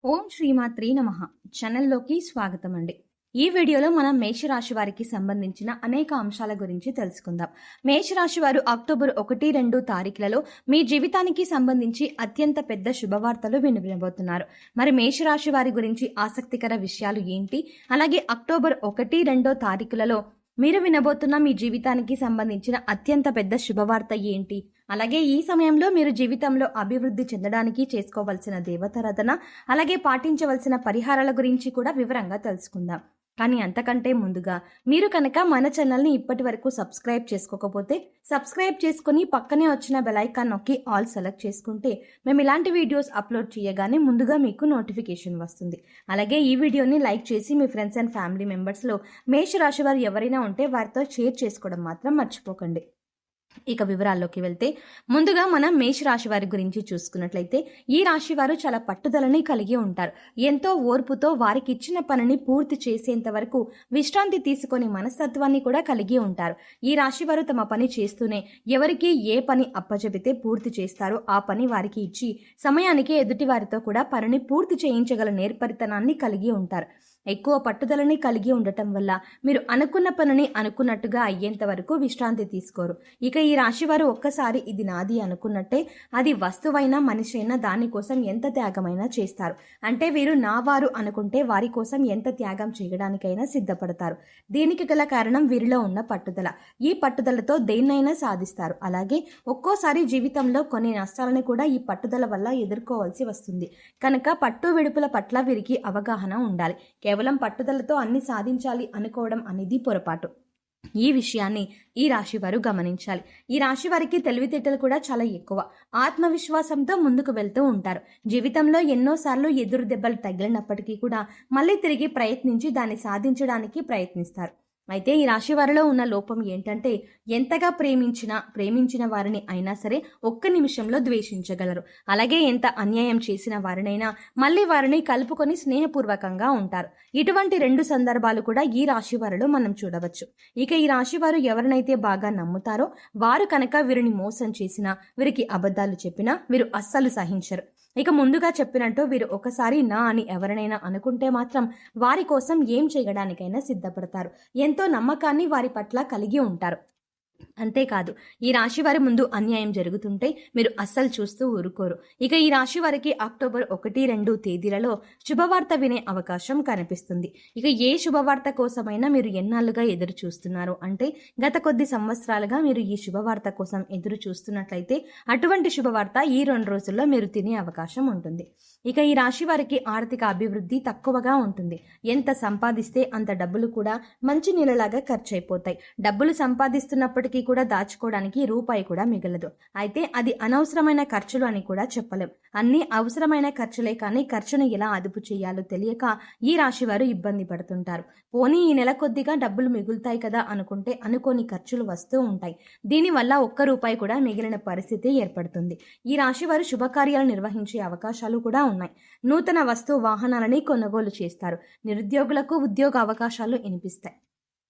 ఓం శ్రీమాత్రే నమః. ఛానల్లోకి స్వాగతం అండి. ఈ వీడియోలో మనం మేషరాశి వారికి సంబంధించిన అనేక అంశాల గురించి తెలుసుకుందాం. మేషరాశి వారు అక్టోబర్ 1-2 తారీఖులలో మీ జీవితానికి సంబంధించి అత్యంత పెద్ద శుభవార్తలు వినబోతున్నారు. మరి మేషరాశి వారి గురించి ఆసక్తికర విషయాలు ఏంటి, అలాగే అక్టోబర్ 1-2 తారీఖులలో మీరు వినబోతున్న మీ జీవితానికి సంబంధించిన అత్యంత పెద్ద శుభవార్త ఏంటి, అలాగే ఈ సమయంలో మీరు జీవితంలో అభివృద్ధి చెందడానికి చేసుకోవాల్సిన దేవతారాధన, అలాగే పాటించవలసిన పరిహారాల గురించి కూడా వివరంగా తెలుసుకుందాం. కానీ అంతకంటే ముందుగా మీరు కనుక మన ఛానల్ని ఇప్పటి వరకు సబ్స్క్రైబ్ చేసుకోకపోతే సబ్స్క్రైబ్ చేసుకుని పక్కనే వచ్చిన బెల్ ఐకాన్ నొక్కి ఆల్ సెలెక్ట్ చేసుకుంటే మేము ఇలాంటి వీడియోస్ అప్లోడ్ చేయగానే ముందుగా మీకు నోటిఫికేషన్ వస్తుంది. అలాగే ఈ వీడియోని లైక్ చేసి మీ ఫ్రెండ్స్ అండ్ ఫ్యామిలీ మెంబర్స్లో మేషరాశి వారు ఎవరైనా ఉంటే వారితో షేర్ చేసుకోవడం మాత్రం మర్చిపోకండి. ఇక వివరాల్లోకి వెళ్తే ముందుగా మనం మేషరాశి వారి గురించి చూసుకున్నట్లయితే ఈ రాశి వారు చాలా పట్టుదలని కలిగి ఉంటారు. ఎంతో ఓర్పుతో వారికి ఇచ్చిన పనిని పూర్తి చేసేంత వరకు విశ్రాంతి తీసుకొని మనస్తత్వాన్ని కూడా కలిగి ఉంటారు. ఈ రాశి వారు తమ పని చేస్తూనే ఎవరికి ఏ పని అప్పచెబితే పూర్తి చేస్తారో ఆ పని వారికి ఇచ్చి సమయానికి ఎదుటి వారితో కూడా పనిని పూర్తి చేయించగల నేర్పరితనాన్ని కలిగి ఉంటారు. ఎక్కువ పట్టుదలని కలిగి ఉండటం వల్ల మీరు అనుకున్న పనిని అనుకున్నట్టుగా అయ్యేంత వరకు విశ్రాంతి తీసుకోరు. ఇక ఈ రాశివారు ఒక్కసారి ఇది నాది అనుకున్నట్టే అది వస్తువైనా మనిషి అయినా దానికోసం ఎంత త్యాగమైనా చేస్తారు. అంటే వీరు నా వారు అనుకుంటే వారి కోసం ఎంత త్యాగం చేయడానికైనా సిద్ధపడతారు. దీనికి గల కారణం వీరిలో ఉన్న పట్టుదల. ఈ పట్టుదలతో దేన్నైనా సాధిస్తారు. అలాగే ఒక్కోసారి జీవితంలో కొన్ని నష్టాలను కూడా ఈ పట్టుదల వల్ల ఎదుర్కోవాల్సి వస్తుంది. కనుక పట్టు విడుపుల పట్ల వీరికి అవగాహన ఉండాలి. కేవలం పట్టుదలతో అన్ని సాధించాలి అనుకోవడం అనేది పొరపాటు. ఈ విషయాన్ని ఈ రాశి వారు గమనించాలి. ఈ రాశి వారికి తెలివితేటలు కూడా చాలా ఎక్కువ. ఆత్మవిశ్వాసంతో ముందుకు వెళ్తూ ఉంటారు. జీవితంలో ఎన్నోసార్లు ఎదురు దెబ్బలు తగిలినప్పటికీ కూడా మళ్ళీ తిరిగి ప్రయత్నించి దాన్ని సాధించడానికి ప్రయత్నిస్తారు. అయితే ఈ రాశి వారిలో ఉన్న లోపం ఏంటంటే ఎంతగా ప్రేమించిన వారిని అయినా సరే ఒక్క నిమిషంలో ద్వేషించగలరు. అలాగే ఎంత అన్యాయం చేసిన వారినైనా మళ్ళీ వారిని కలుపుకొని స్నేహపూర్వకంగా ఉంటారు. ఇటువంటి 2 సందర్భాలు కూడా ఈ రాశి వారిలో మనం చూడవచ్చు. ఇక ఈ రాశి వారు ఎవరినైతే బాగా నమ్ముతారో వారు కనుక వీరిని మోసం చేసినా, వీరికి అబద్ధాలు చెప్పినా వీరు అస్సలు సహించరు. ఇక ముందుగా చెప్పినట్టు వీరు ఒకసారి నా అని ఎవరినైనా అనుకుంటే మాత్రం వారి కోసం ఏం చేయడానికైనా సిద్ధపడతారు. ఎంతో నమ్మకాన్ని వారి పట్ల కలిగి ఉంటారు. అంతేకాదు ఈ రాశి వారి ముందు అన్యాయం జరుగుతుంటే మీరు అస్సలు చూస్తూ ఊరుకోరు. ఇక ఈ రాశి వారికి అక్టోబర్ 1-2 తేదీలలో శుభవార్త వినే అవకాశం కనిపిస్తుంది. ఇక ఏ శుభవార్త కోసమైనా మీరు ఎన్నాళ్ళుగా ఎదురు చూస్తున్నారు అంటే గత కొద్ది సంవత్సరాలుగా మీరు ఈ శుభవార్త కోసం ఎదురు చూస్తున్నట్లయితే అటువంటి శుభవార్త ఈ 2 రోజుల్లో మీరు తినే అవకాశం ఉంటుంది. ఇక ఈ రాశి వారికి ఆర్థిక అభివృద్ధి తక్కువగా ఉంటుంది. ఎంత సంపాదిస్తే అంత డబ్బులు కూడా మంచి నీళ్ళలాగా ఖర్చు అయిపోతాయి. డబ్బులు సంపాదిస్తున్నప్పటికీ కూడా దాచుకోవడానికి రూపాయి కూడా మిగలదు. అయితే అది అనవసరమైన ఖర్చులు అని కూడా చెప్పలేం. అన్ని అవసరమైన ఖర్చులే కానీ ఖర్చును ఎలా అదుపు చేయాలో తెలియక ఈ రాశి వారు ఇబ్బంది పడుతుంటారు. పోనీ ఈ నెల కొద్దిగా డబ్బులు మిగులుతాయి కదా అనుకుంటే అనుకోని ఖర్చులు వస్తూ ఉంటాయి. దీనివల్ల ఒక్క రూపాయి కూడా మిగిలిన పరిస్థితి ఏర్పడుతుంది. ఈ రాశి వారు శుభకార్యాలు నిర్వహించే అవకాశాలు కూడా ఉన్నాయి. నూతన వస్తు వాహనాలని కొనుగోలు చేస్తారు. నిరుద్యోగులకు ఉద్యోగ అవకాశాలు వినిపిస్తాయి.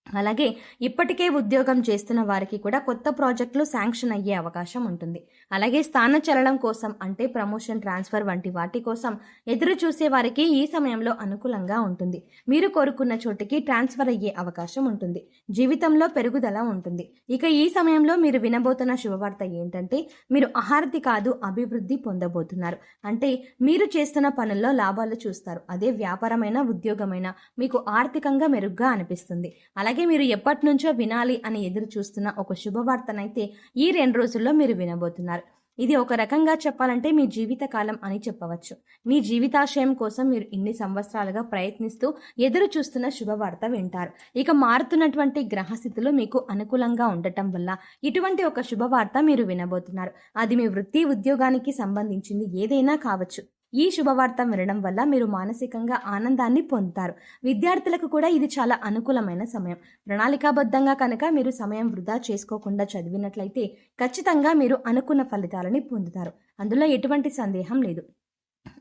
అలాగే ఇప్పటికే ఉద్యోగం చేస్తున్న వారికి కూడా కొత్త ప్రాజెక్టులు శాంక్షన్ అయ్యే అవకాశం ఉంటుంది. అలాగే స్థానచలనం కోసం అంటే ప్రమోషన్, ట్రాన్స్ఫర్ వంటి వాటి కోసం ఎదురు చూసే వారికి ఈ సమయంలో అనుకూలంగా ఉంటుంది. మీరు కోరుకున్న చోటికి ట్రాన్స్ఫర్ అయ్యే అవకాశం ఉంటుంది. జీవితంలో పెరుగుదల ఉంటుంది. ఇక ఈ సమయంలో మీరు వినబోతున్న శుభవార్త ఏంటంటే మీరు ఆహారతి కాదు అభివృద్ధి పొందబోతున్నారు. అంటే మీరు చేస్తున్న పనుల్లో లాభాలు చూస్తారు. అదే వ్యాపారమైన ఉద్యోగమైనా మీకు ఆర్థికంగా మెరుగ్గా అనిపిస్తుంది. అలాగే మీరు ఎప్పటి నుంచో వినాలి అని ఎదురు చూస్తున్న ఒక శుభవార్తనైతే ఈ 2 రోజుల్లో మీరు వినబోతున్నారు. ఇది ఒక రకంగా చెప్పాలంటే మీ జీవితకాలం అని చెప్పవచ్చు. మీ జీవితాశయం కోసం మీరు ఇన్ని సంవత్సరాలుగా ప్రయత్నిస్తూ ఎదురు చూస్తున్న శుభవార్త వింటారు. ఇక మారుతున్నటువంటి గ్రహస్థితులు మీకు అనుకూలంగా ఉండటం వల్ల ఇటువంటి ఒక శుభవార్త మీరు వినబోతున్నారు. అది మీ వృత్తి ఉద్యోగానికి సంబంధించింది ఏదైనా కావచ్చు. ఈ శుభవార్త వినడం వల్ల మీరు మానసికంగా ఆనందాన్ని పొందుతారు. విద్యార్థులకు కూడా ఇది చాలా అనుకూలమైన సమయం. ప్రణాళికాబద్ధంగా కనుక మీరు సమయం వృధా చేసుకోకుండా చదివినట్లయితే ఖచ్చితంగా మీరు అనుకున్న ఫలితాలని పొందుతారు. అందులో ఎటువంటి సందేహం లేదు.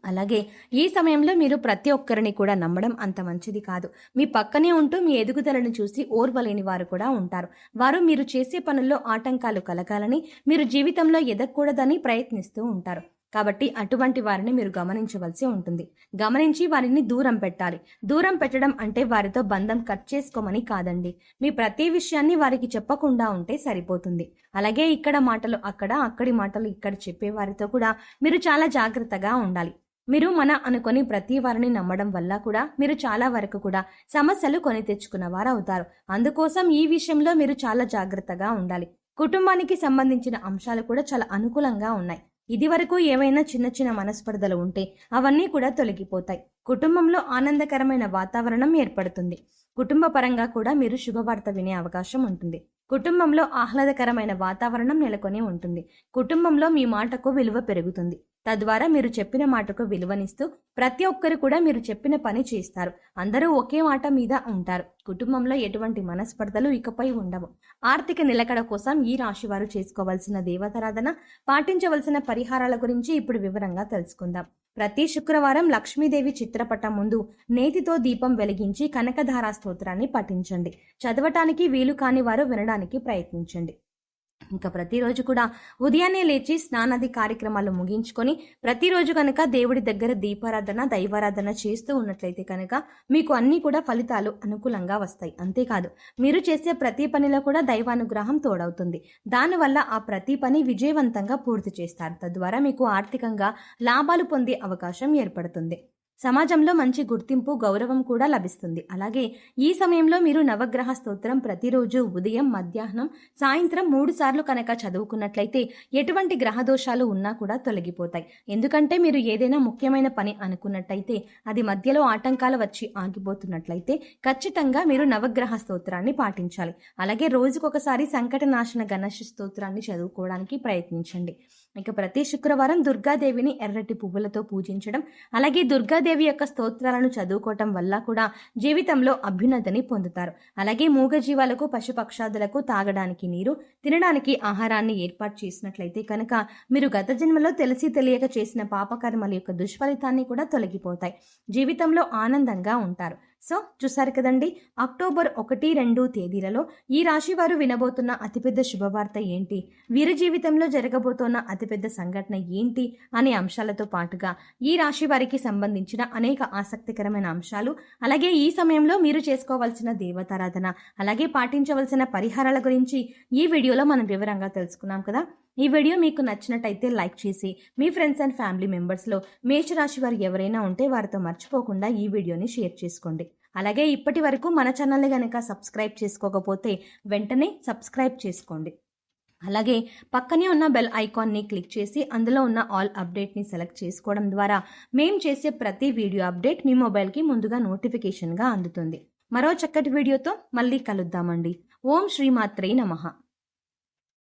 అలాగే ఈ సమయంలో మీరు ప్రతి ఒక్కరిని కూడా నమ్మడం అంత మంచిది కాదు. మీ పక్కనే ఉంటూ మీ ఎదుగుదలను చూసి ఓర్వలేని వారు కూడా ఉంటారు. వారు మీరు చేసే పనుల్లో ఆటంకాలు కలగాలని, మీరు జీవితంలో ఎదగకూడదని ప్రయత్నిస్తూ ఉంటారు. కాబట్టి అటువంటి వారిని మీరు గమనించవలసి ఉంటుంది. గమనించి వారిని దూరం పెట్టాలి. దూరం పెట్టడం అంటే వారితో బంధం కట్ చేసుకోమని కాదండి. మీ ప్రతి విషయాన్ని వారికి చెప్పకుండా ఉంటే సరిపోతుంది. అలాగే ఇక్కడ మాటలు అక్కడ, అక్కడి మాటలు ఇక్కడ చెప్పే వారితో కూడా మీరు చాలా జాగ్రత్తగా ఉండాలి. మీరు మన అనుకొని ప్రతి వారిని నమ్మడం వల్ల కూడా మీరు చాలా వరకు కూడా సమస్యలు కొని తెచ్చుకున్న వారు అవుతారు. అందుకోసం ఈ విషయంలో మీరు చాలా జాగ్రత్తగా ఉండాలి. కుటుంబానికి సంబంధించిన అంశాలు కూడా చాలా అనుకూలంగా ఉన్నాయి. ఇది వరకు ఏవైనా చిన్న చిన్న మనస్పర్ధలు ఉంటే అవన్నీ కూడా తొలగిపోతాయి. కుటుంబంలో ఆనందకరమైన వాతావరణం ఏర్పడుతుంది. కుటుంబ పరంగా కూడా మీరు శుభవార్త వినే అవకాశం ఉంటుంది. కుటుంబంలో ఆహ్లాదకరమైన వాతావరణం నెలకొని ఉంటుంది. కుటుంబంలో మీ మాటకు విలువ పెరుగుతుంది. తద్వారా మీరు చెప్పిన మాటకు విలువనిస్తూ ప్రతి ఒక్కరు కూడా మీరు చెప్పిన పని చేస్తారు. అందరూ ఒకే మాట మీద ఉంటారు. కుటుంబంలో ఎటువంటి మనస్పర్ధలు ఇకపై ఉండవు. ఆర్థిక నిలకడ కోసం ఈ రాశి వారు చేసుకోవాల్సిన దేవతారాధన, పాటించవలసిన పరిహారాల గురించి ఇప్పుడు వివరంగా తెలుసుకుందాం. ప్రతి శుక్రవారం లక్ష్మీదేవి చిత్రపటం ముందు నేతితో దీపం వెలిగించి కనకధారా స్తోత్రాన్ని పఠించండి. చదవటానికి వీలు కాని వారు వినడానికి ప్రయత్నించండి. ఇంకా ప్రతిరోజు కూడా ఉదయాన్నే లేచి స్నానాది కార్యక్రమాలు ముగించుకొని ప్రతిరోజు కనుక దేవుడి దగ్గర దీపారాధన, దైవారాధన చేస్తూ ఉన్నట్లయితే కనుక మీకు అన్ని కూడా ఫలితాలు అనుకూలంగా వస్తాయి. అంతేకాదు మీరు చేసే ప్రతి పనిలో కూడా దైవానుగ్రహం తోడవుతుంది. దానివల్ల ఆ ప్రతి పని విజయవంతంగా పూర్తి చేస్తారు. తద్వారా మీకు ఆర్థికంగా లాభాలు పొందే అవకాశం ఏర్పడుతుంది. సమాజంలో మంచి గుర్తింపు, గౌరవం కూడా లభిస్తుంది. అలాగే ఈ సమయంలో మీరు నవగ్రహ స్తోత్రం ప్రతిరోజు ఉదయం, మధ్యాహ్నం, సాయంత్రం 3 సార్లు కనుక చదువుకున్నట్లయితే ఎటువంటి గ్రహ దోషాలు ఉన్నా కూడా తొలగిపోతాయి. ఎందుకంటే మీరు ఏదైనా ముఖ్యమైన పని అనుకున్నట్టయితే అది మధ్యలో ఆటంకాలు వచ్చి ఆగిపోతున్నట్లయితే ఖచ్చితంగా మీరు నవగ్రహ స్తోత్రాన్ని పాటించాలి. అలాగే రోజుకొకసారి సంకటనాశన గణేష స్తోత్రాన్ని చదువుకోవడానికి ప్రయత్నించండి. ఇక ప్రతి శుక్రవారం దుర్గాదేవిని ఎర్రటి పువ్వులతో పూజించడం, అలాగే దుర్గాదేవి యొక్క స్తోత్రాలను చదువుకోవటం వల్ల కూడా జీవితంలో అభ్యున్నతిని పొందుతారు. అలాగే మూగజీవాలకు, పశుపక్షాదులకు తాగడానికి నీరు, తినడానికి ఆహారాన్ని ఏర్పాటు చేసినట్లయితే కనుక మీరు గత జన్మలో తెలిసి తెలియక చేసిన పాపకర్మల యొక్క దుష్ఫలితాన్ని కూడా తొలగిపోతాయి. జీవితంలో ఆనందంగా ఉంటారు. సో చూసారు కదండి, అక్టోబర్ 1, 2 తేదీలలో ఈ రాశి వారు వినబోతున్న అతిపెద్ద శుభవార్త ఏంటి, వీరి జీవితంలో జరగబోతున్న అతిపెద్ద సంఘటన ఏంటి అనే అంశాలతో పాటుగా ఈ రాశి వారికి సంబంధించిన అనేక ఆసక్తికరమైన అంశాలు, అలాగే ఈ సమయంలో మీరు చేసుకోవాల్సిన దేవతారాధన, అలాగే పాటించవలసిన పరిహారాల గురించి ఈ వీడియోలో మనం వివరంగా తెలుసుకున్నాం కదా. ఈ వీడియో మీకు నచ్చినట్టయితే లైక్ చేసి మీ ఫ్రెండ్స్ అండ్ ఫ్యామిలీ మెంబర్స్లో మేషరాశి వారు ఎవరైనా ఉంటే వారితో మర్చిపోకుండా ఈ వీడియోని షేర్ చేసుకోండి. అలాగే ఇప్పటి వరకు మన ఛానల్ని కనుక సబ్స్క్రైబ్ చేసుకోకపోతే వెంటనే సబ్స్క్రైబ్ చేసుకోండి. అలాగే పక్కనే ఉన్న బెల్ ఐకాన్ని క్లిక్ చేసి అందులో ఉన్న ఆల్ అప్డేట్ని సెలెక్ట్ చేసుకోవడం ద్వారా మేము చేసే ప్రతి వీడియో అప్డేట్ మీ మొబైల్కి ముందుగా నోటిఫికేషన్గా అందుతుంది. మరో చక్కటి వీడియోతో మళ్ళీ కలుద్దామండి. ఓం శ్రీమాత్రే నమః.